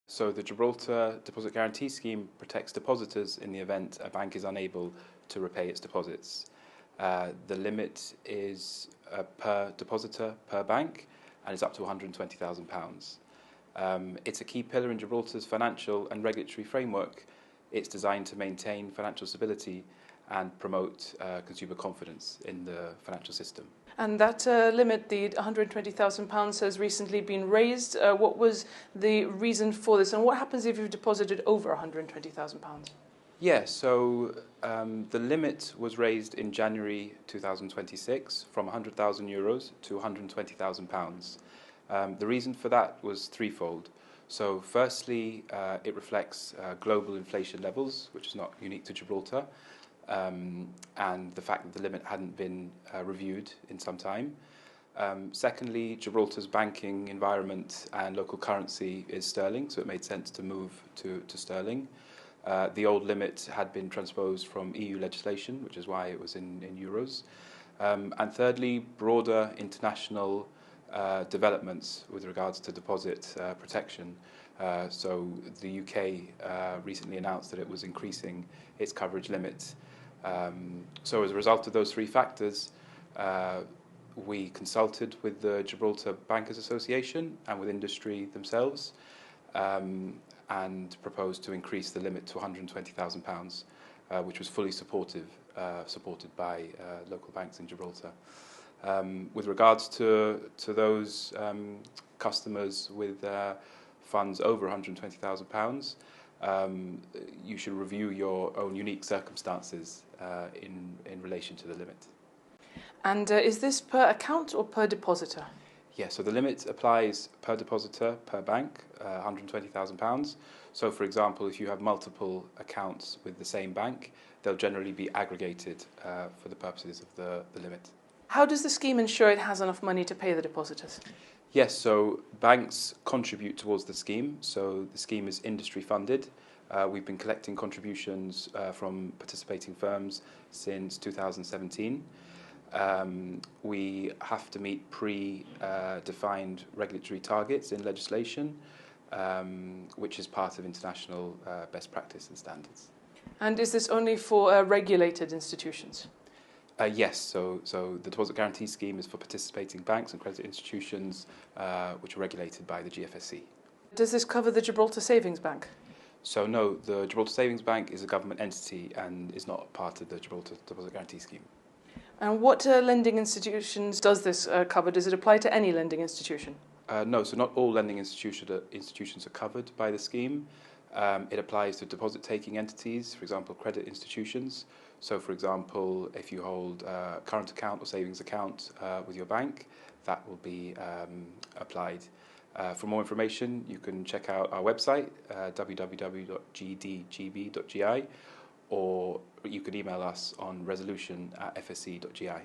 So the Gibraltar Deposit Guarantee Scheme protects depositors in the event a bank is unable to repay its deposits. The limit is per depositor per bank and is up to £120,000. It's a key pillar in Gibraltar's financial and regulatory framework. It's designed to maintain financial stability and promote consumer confidence in the financial system. And that limit, the £120,000, has recently been raised. What was the reason for this, and what happens if you've deposited over £120,000? Yeah, so the limit was raised in January 2026 from €100,000 to £120,000. The reason for that was threefold. So firstly, it reflects global inflation levels, which is not unique to Gibraltar, and the fact that the limit hadn't been reviewed in some time. Secondly, Gibraltar's banking environment and local currency is sterling, so it made sense to move to sterling. The old limit had been transposed from EU legislation, which is why it was in euros. And thirdly, broader international developments with regards to deposit protection. So the UK recently announced that it was increasing its coverage limit. So as a result of those three factors, we consulted with the Gibraltar Bankers Association and with industry themselves, and proposed to increase the limit to £120,000, which was fully supported by local banks in Gibraltar. With regards to those customers with funds over £120,000, you should review your own unique circumstances in relation to the limit. And is this per account or per depositor? Yeah, so the limit applies per depositor, per bank, £120,000. So, for example, if you have multiple accounts with the same bank, they'll generally be aggregated for the purposes of the limit. How does the scheme ensure it has enough money to pay the depositors? Yes, so banks contribute towards the scheme. So the scheme is industry funded. We've been collecting contributions from participating firms since 2017. We have to meet pre-defined regulatory targets in legislation, which is part of international best practice and standards. And is this only for regulated institutions? Yes, so the Deposit Guarantee Scheme is for participating banks and credit institutions which are regulated by the GFSC. Does this cover the Gibraltar Savings Bank? So no, the Gibraltar Savings Bank is a government entity and is not part of the Gibraltar Deposit Guarantee Scheme. And what lending institutions does this cover? Does it apply to any lending institution? No, so not all lending institutions are covered by the scheme. It applies to deposit-taking entities, for example, credit institutions. So, for example, if you hold a current account or savings account with your bank, that will be applied. For more information, you can check out our website, www.gdgb.gi, or you could email us on resolution@fsc.gi.